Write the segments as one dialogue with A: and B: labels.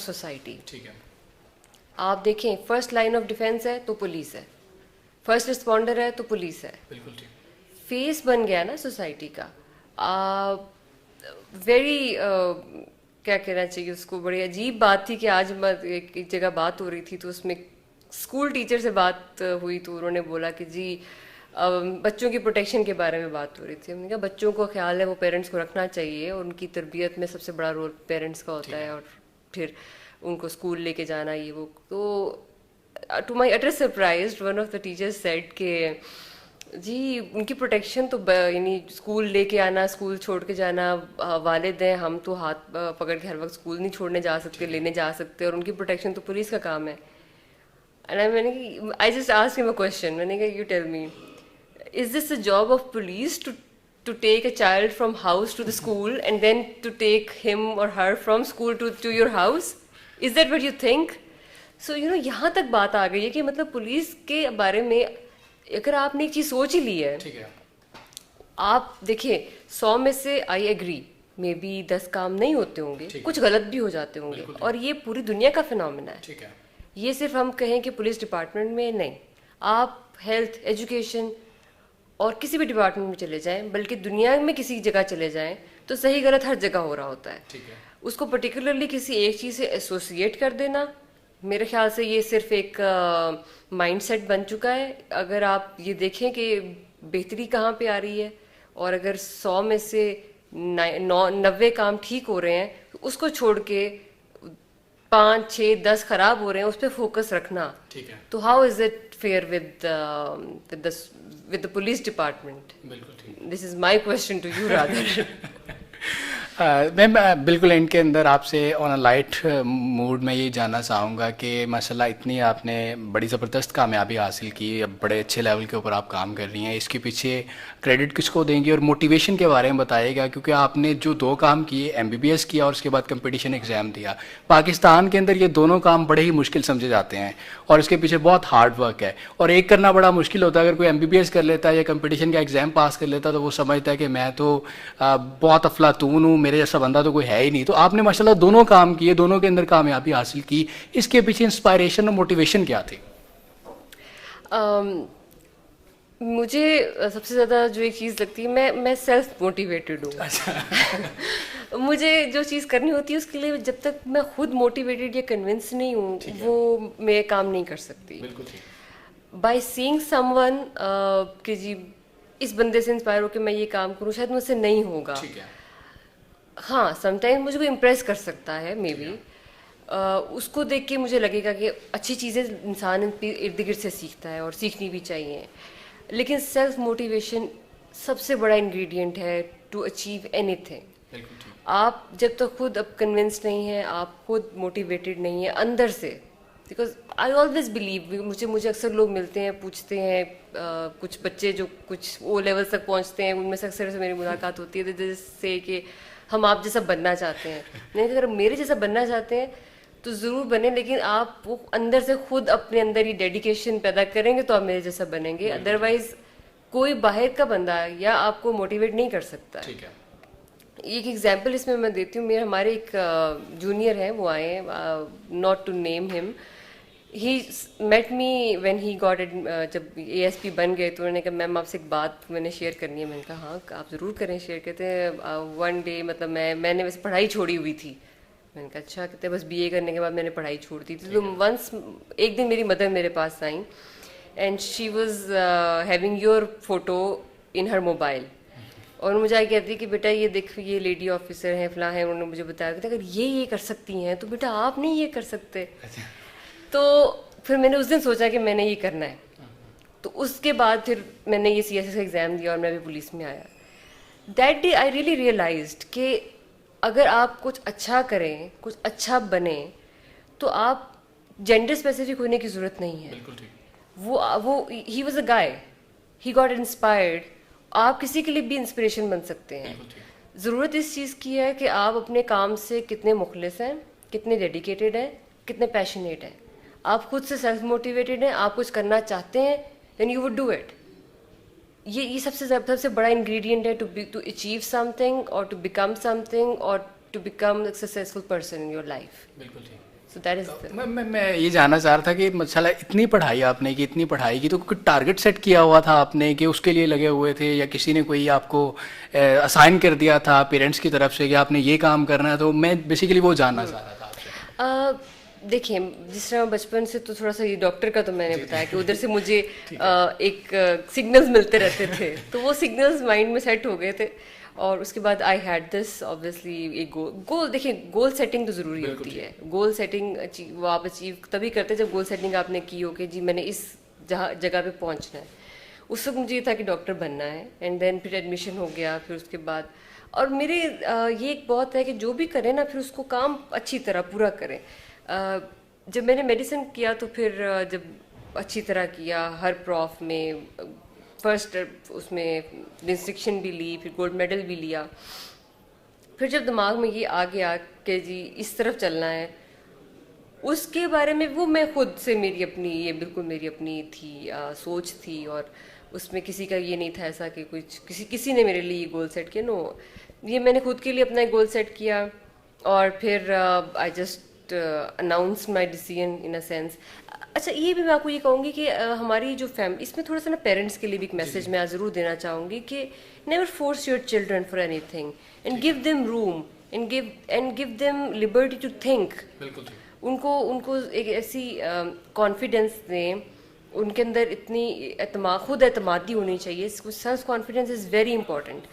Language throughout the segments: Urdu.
A: سوسائٹی.
B: ٹھیک ہے.
A: آپ دیکھیں فرسٹ لائن آف ڈیفینس ہے تو پولیس ہے, فرسٹ رسپونڈر ہے تو پولیس ہے.
B: بالکل ٹھیک.
A: فیس بن گیا نا سوسائٹی کا. ویری کیا کہنا چاہیے اس کو, بڑی عجیب بات تھی کہ آج ایک جگہ بات ہو رہی تھی تو اس میں اسکول ٹیچر سے بات ہوئی تو انہوں نے بولا کہ جی بچوں کی پروٹیکشن کے بارے میں بات ہو رہی تھی. ہم نے کہا بچوں کو خیال ہے وہ پیرنٹس کو رکھنا چاہیے, اور ان کی تربیت میں سب سے بڑا رول پیرنٹس کا ہوتا ہے, اور پھر ان کو اسکول لے کے جانا یہ وہ. تو to my utter surprised one of the teachers said کہ جی ان کی پروٹیکشن تو یعنی اسکول لے کے آنا, اسکول چھوڑ کے جانا والد ہیں, ہم تو ہاتھ پکڑ کے ہر وقت اسکول نہیں چھوڑنے جا سکتے, لینے جا سکتے, اور ان کی پروٹیکشن تو پولیس کا کام ہے. میں نے آئی جسٹ آسک ہم اے کوسچن, میں نے کہا you tell me, is this a job of police to take a child from house to the school and then to take him or her from school to your house? Is that what you think? So یہاں تک بات آ گئی ہے کہ مطلب پولیس کے بارے میں اگر آپ نے ایک چیز سوچ ہی لی ہے, آپ دیکھیں 100 میں سے آئی ایگری مے بی 10 کام نہیں ہوتے ہوں گے, کچھ غلط بھی ہو جاتے ہوں گے, اور یہ پوری دنیا کا فنومینا ہے. یہ صرف ہم کہیں کہ پولیس ڈپارٹمنٹ میں نہیں, آپ ہیلتھ, ایجوکیشن اور کسی بھی ڈپارٹمنٹ میں چلے جائیں, بلکہ دنیا میں کسی جگہ چلے جائیں تو صحیح غلط ہر جگہ ہو رہا ہوتا ہے. اس کو پرٹیکولرلی کسی ایک چیز سے ایسوسیٹ کر دینا میرے خیال سے یہ صرف ایک مائنڈ سیٹ بن چکا ہے. اگر آپ یہ دیکھیں کہ بہتری کہاں پہ آ رہی ہے, اور اگر 100 میں سے 90 کام ٹھیک ہو رہے ہیں تو اس کو چھوڑ کے 5, 6, 10 خراب ہو رہے ہیں, اس پہ فوکس رکھنا. تو how is it fair with the police department? This is my question to you rather.
B: میم بالکل اینڈ کے اندر آپ سے آن اے لائٹ موڈ میں یہ جاننا چاہوں گا کہ ماشاء اللہ اتنی آپ نے بڑی زبردست کامیابی حاصل کی, اب بڑے اچھے لیول کے اوپر آپ کام کر رہی ہیں, اس کے پیچھے کریڈٹ کس کو دیں گے, اور موٹیویشن کے بارے میں بتائیے گا, کیونکہ آپ نے جو 2 کام کیے, MBBS کیا اور اس کے بعد کمپٹیشن ایگزام دیا. پاکستان کے اندر یہ دونوں کام بڑے ہی مشکل سمجھے جاتے ہیں اور اس کے پیچھے بہت ہارڈ ورک ہے, اور ایک کرنا بڑا مشکل ہوتا ہے. اگر کوئی MBBS کر لیتا ہے یا کمپٹیشن کا ایگزام پاس کر لیتا تو وہ سمجھتا ہے کہ میں تو بہت افلاطون ہوں, میرے جیسا بندہ تو کوئی ہے ہی نہیں. تو آپ نے ماشاءاللہ دونوں کام کیے, دونوں کے اندر کامیابی حاصل کی, اس کے پیچھے انسپائریشن اور موٹیویشن کیا تھی؟
A: مجھے سب سے زیادہ جو ایک چیز لگتی ہے, میں سیلف موٹیویٹڈ ہوں. مجھے جو چیز کرنی ہوتی ہے اس کے لیے جب تک میں خود موٹیویٹڈ یا کنونس نہیں ہوں وہ میں کام نہیں کر سکتی. بائی سینگ سم ون کہ جی اس بندے سے انسپائر ہو کہ میں یہ کام کروں, شاید مجھ سے نہیں ہوگا. ہاں سم ٹائم مجھے کوئی امپریس کر سکتا ہے مے بی, اس کو دیکھ کے مجھے لگے گا کہ اچھی چیزیں انسان ارد گرد سے سیکھتا ہے اور سیکھنی بھی چاہیے. لیکن سیلف موٹیویشن سب سے بڑا انگریڈینٹ ہے ٹو اچیو اینی تھنگ. آپ جب تک خود اب کنونس نہیں ہیں, آپ خود موٹیویٹڈ نہیں ہیں اندر سے, بیکاز آئی آلویز بلیو, مجھے اکثر لوگ ملتے ہیں پوچھتے ہیں, کچھ بچے جو کچھ او لیول تک پہنچتے ہیں ان میں سے اکثر سے میری ملاقات ہوتی ہے جس سے کہ ہم آپ جیسا بننا چاہتے ہیں. نہیں اگر میرے جیسا بننا چاہتے ہیں تو ضرور بنیں, لیکن آپ وہ اندر سے خود اپنے اندر یہ ڈیڈیکیشن پیدا کریں گے تو آپ میرے جیسا بنیں گے. ادروائز کوئی باہر کا بندہ یا آپ کو موٹیویٹ نہیں کر سکتا. ایک ایگزامپل اس میں میں دیتی ہوں. میرے ہمارے ایک جونیئر ہیں, وہ آئے ہیں, not to name him, he met me when he got جب ASP بن گئے تو انہوں نے کہا میم آپ سے ایک بات میں نے شیئر کرنی ہے. میں نے کہا ہاں آپ ضرور کریں شیئر. کہتے ہیں ون ڈے مطلب میں نے ویسے پڑھائی چھوڑی ہوئی تھی. میں نے کہا اچھا. کہتے ہیں بس BA کرنے کے بعد میں نے پڑھائی چھوڑ دی تھی. تو ونس ایک دن میری مدر میرے پاس آئیں and she was having your photo in Hare mobile, اور مجھے آئی کہتی کہ بیٹا یہ دیکھ یہ لیڈی آفیسر ہیں فلاں ہیں, انہوں نے مجھے بتایا کہ اگر یہ کر سکتی ہیں تو بیٹا آپ نہیں یہ کر سکتے. تو پھر میں نے اس دن سوچا کہ میں نے یہ کرنا ہے. تو اس کے بعد پھر میں نے یہ CSS کا ایگزام دیا اور میں بھی پولیس میں آیا. That day I really realized کہ اگر آپ کچھ اچھا کریں, کچھ اچھا بنیں, تو آپ جینڈر اسپیسیفک ہونے کی ضرورت نہیں ہے. وہ he was a guy, he got inspired. آپ کسی کے لیے بھی انسپریشن بن سکتے ہیں. ضرورت اس چیز کی ہے کہ آپ اپنے کام سے کتنے مخلص ہیں, کتنے ڈیڈیکیٹڈ ہیں, کتنے پیشنیٹ ہیں. آپ خود سے سیلف موٹیویٹڈ ہیں, آپ کچھ کرنا چاہتے ہیں, then you would do it. یہ سب سے بڑا انگریڈینٹ ہے ٹو اچیو سم تھنگ اور ٹو بیکم سم تھنگ اور to become a successful person in your life.
B: بالکل ٹھیک.
A: So that is
B: میں یہ جاننا چاہ رہا تھا کہ مسئلہ اتنی پڑھائی آپ نے کی، اتنی پڑھائی کی، تو کوئی ٹارگٹ سیٹ کیا ہوا تھا آپ نے کہ اس کے لیے لگے ہوئے تھے، یا کسی نے کوئی آپ کو اسائن کر دیا تھا پیرنٹس کی طرف سے کہ آپ نے یہ کام کرنا ہے؟ تو میں بیسیکلی وہ جاننا چاہ رہا تھا آپ سے.
A: دیکھیں جس طرح بچپن سے تو تھوڑا سا یہ ڈاکٹر کا تو میں نے بتایا کہ ادھر سے مجھے ایک سگنلز ملتے رہتے تھے، تو وہ سگنلز مائنڈ میں سیٹ ہو گئے تھے. اور اس کے بعد آئی ہیڈ دس اوبویسلی ایک گول. دیکھیں گول سیٹنگ تو ضروری ہوتی ہے. گول سیٹنگ وہ آپ اچیو تبھی کرتے جب گول سیٹنگ آپ نے کی ہو کہ جی میں نے اس جگہ پہ پہنچنا ہے. اس وقت مجھے یہ تھا کہ ڈاکٹر بننا ہے، اینڈ دین پھر ایڈمیشن ہو گیا. پھر اس کے بعد اور میرے یہ ایک بہت ہے کہ جو بھی کریں نا پھر اس کو کام اچھی طرح پورا کریں. جب میں نے میڈیسن کیا تو پھر جب اچھی طرح کیا، ہر پروف میں فرسٹ اس میں ڈسٹنکشن بھی لی، پھر گولڈ میڈل بھی لیا. پھر جب دماغ میں یہ آ گیا کہ جی اس طرف چلنا ہے، اس کے بارے میں وہ میں خود سے میری اپنی یہ بالکل میری اپنی تھی سوچ تھی. اور اس میں کسی کا یہ نہیں تھا ایسا کہ کچھ کسی نے میرے لیے یہ گول سیٹ کیا. نو، یہ میں نے خود کے لیے اپنا ایک گول سیٹ کیا. اور پھر I just announce my decision in a sense. اچھا یہ بھی میں آپ کو یہ کہوں گی کہ ہماری جو فیملی، اس میں تھوڑا سا نا پیرنٹس کے لیے بھی ایک میسج میں ضرور دینا چاہوں گی کہ never force your children for anything, and give them room, and give them liberty to think. ان کو ایک ایسی کانفیڈینس دیں، ان کے اندر اتنی خود اعتمادی ہونی چاہیے. Self confidence is very important.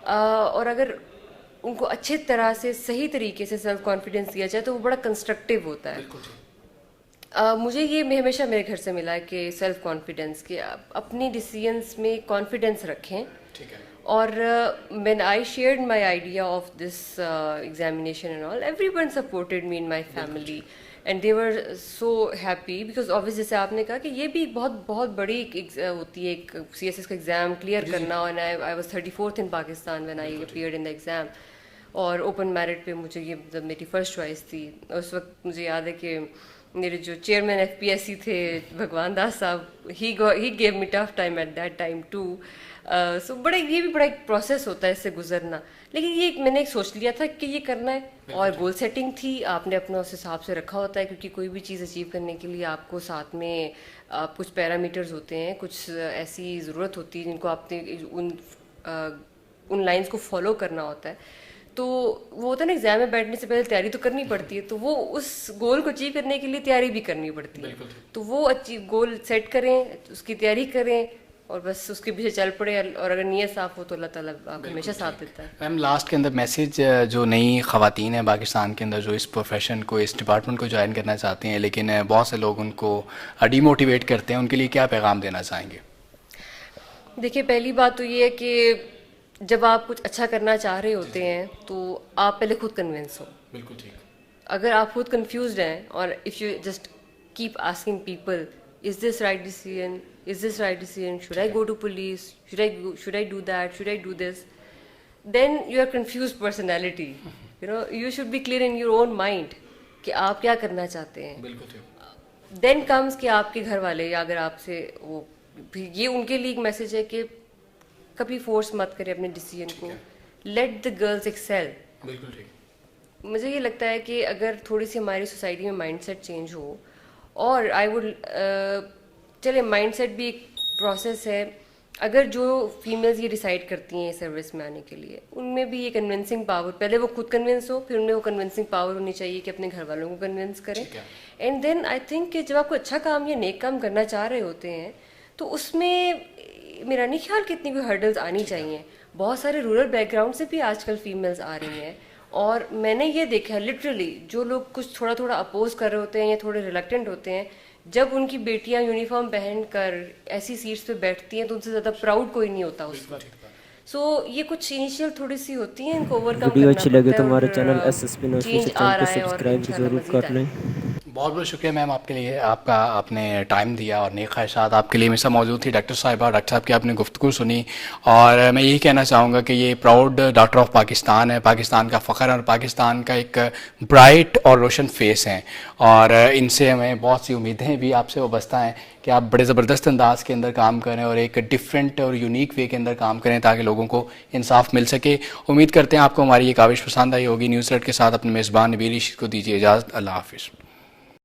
A: اور اگر ان کو اچھے طرح سے صحیح طریقے سے سیلف کانفیڈینس دیا جائے تو وہ بڑا کنسٹرکٹیو ہوتا ہے. مجھے یہ ہمیشہ میرے گھر سے ملا ہے کہ سیلف کانفیڈینس، کہ اپنی ڈیسیژنس میں کانفیڈینس رکھیں. اور when I shared my idea of this examination and all, everyone supported me in my family and they were so happy because obviously جیسے آپ نے کہا کہ یہ بھی بہت بڑی ہوتی ہے ایک CSS کا ایگزام کلیئر کرنا. and I was 34th in Pakistan when I appeared in the exam. اور اوپن میرٹ پہ مجھے یہ میری فرسٹ چوائس تھی. اس وقت مجھے یاد ہے کہ میرے جو چیئرمین FPSC تھے بھگوان داس صاحب، he gave me tough time at that time too. So یہ بھی بڑا ایک پروسیس ہوتا ہے اس سے گزرنا. لیکن یہ میں نے ایک سوچ لیا تھا کہ یہ کرنا ہے. اور گول سیٹنگ تھی، آپ نے اپنا اس حساب سے رکھا ہوتا ہے، کیونکہ کوئی بھی چیز اچیو کرنے کے لیے آپ کو ساتھ میں کچھ پیرامیٹرز ہوتے ہیں، کچھ ایسی ضرورت ہوتی ہے جن کو آپ نے ان لائنس کو فالو کرنا ہوتا ہے. تو وہ ہوتا ہے نا ایگزام میں بیٹھنے سے پہلے تیاری تو کرنی پڑتی ہے، تو وہ اس گول کو اچیو کرنے کے لیے تیاری بھی کرنی پڑتی ہے. تو وہ گول سیٹ کریں، اس کی تیاری کریں اور بس اس کے پیچھے چل پڑے. اور اگر نیت صاف ہو تو اللہ تعالیٰ آپ کو ہمیشہ ساتھ دیتا ہے.
B: میم لاسٹ کے اندر میسیج جو نئی خواتین ہیں پاکستان کے اندر جو اس پروفیشن کو، اس ڈپارٹمنٹ کو جوائن کرنا چاہتی ہیں لیکن بہت سے لوگ ان کو ڈی موٹیویٹ کرتے ہیں، ان کے لیے کیا پیغام دینا چاہیں گے؟
A: دیکھیے پہلی بات تو یہ ہے کہ جب آپ کچھ اچھا کرنا چاہ رہے ہوتے ہیں تو آپ پہلے خود کنونس ہو.
B: بالکل ٹھیک.
A: اگر آپ خود کنفیوزڈ ہیں اور if you just keep asking people is this right decision, is this right decision, should I go to police, should I do that, should I do this, then you are confused personality. You should be clear in your own mind کہ آپ کیا کرنا چاہتے ہیں. then comes کہ آپ کے گھر والے، یا اگر آپ سے وہ، یہ ان کے لیے ایک میسج ہے کہ کبھی فورس مت کرے اپنے ڈیسیژن کو. let the girls excel. مجھے یہ لگتا ہے کہ اگر تھوڑی سی ہماری سوسائٹی میں مائنڈ سیٹ چینج ہو، اور آئی وڈ چلے مائنڈ سیٹ بھی ایک پروسیس ہے. اگر جو فیمیلز یہ ڈیسائیڈ کرتی ہیں سروس میں آنے کے لیے، ان میں بھی یہ کنونسنگ پاور، پہلے وہ خود کنونس ہو، پھر ان میں وہ کنونسنگ پاور ہونی چاہیے کہ اپنے گھر والوں کو کنونس کریں. اینڈ دین آئی تھنک کہ جب آپ کو اچھا کام یا نیک کام کرنا چاہ رہے ہوتے ہیں تو اس میں میرا نہیں خیال کہ اتنی کوئی ہرڈلز آنی چاہیے. بہت سارے رورل بیک گراؤنڈ سے بھی آج کل فیمیلز آ رہی ہیں، اور میں نے یہ دیکھا ہے لٹرلی جو لوگ کچھ تھوڑا اپوز کر رہے ہوتے ہیں یا تھوڑے ریلیکٹنٹ ہوتے ہیں، جب ان کی بیٹیاں یونیفارم پہن کر ایسی سیٹس پہ بیٹھتی ہیں تو ان سے زیادہ پراؤڈ کوئی نہیں ہوتا اس وقت. سو یہ کچھ انیشیل تھوڑی سی ہوتی ہیں، ان کو اوور کم کرنا
C: ویڈیو اچھی لگے تو ہمارے
A: پڑتا
C: چینل
A: ہے.
C: SSP نوٹس
A: چینج
C: چینل
A: آ
C: کو
A: رہا ہے اور
C: سبسکرائب
A: انشاءاللہ
C: ضرور
A: مزید
C: کر لیں.
B: بہت بہت شکریہ میم آپ کے لیے، آپ نے ٹائم دیا اور نیک خواہشات آپ کے لیے ہمیشہ موجود تھی. ڈاکٹر صاحبہ، ڈاکٹر صاحب کی آپ نے گفتگو سنی، اور میں یہی کہنا چاہوں گا کہ یہ پراؤڈ ڈاکٹر آف پاکستان ہے، پاکستان کا فخر اور پاکستان کا ایک برائٹ اور روشن فیس ہیں. اور ان سے ہمیں بہت سی امیدیں بھی آپ سے وابستہ ہیں کہ آپ بڑے زبردست انداز کے اندر کام کریں اور ایک ڈفرینٹ اور یونیک وے کے اندر کام کریں تاکہ لوگوں کو انصاف مل سکے. امید کرتے ہیں آپ کو ہماری یہ کاوش پسند آئی ہوگی. نیوز لیٹ کے ساتھ اپنے میزبان نبیل رشید کو دیجیے اجازت. اللہ حافظ.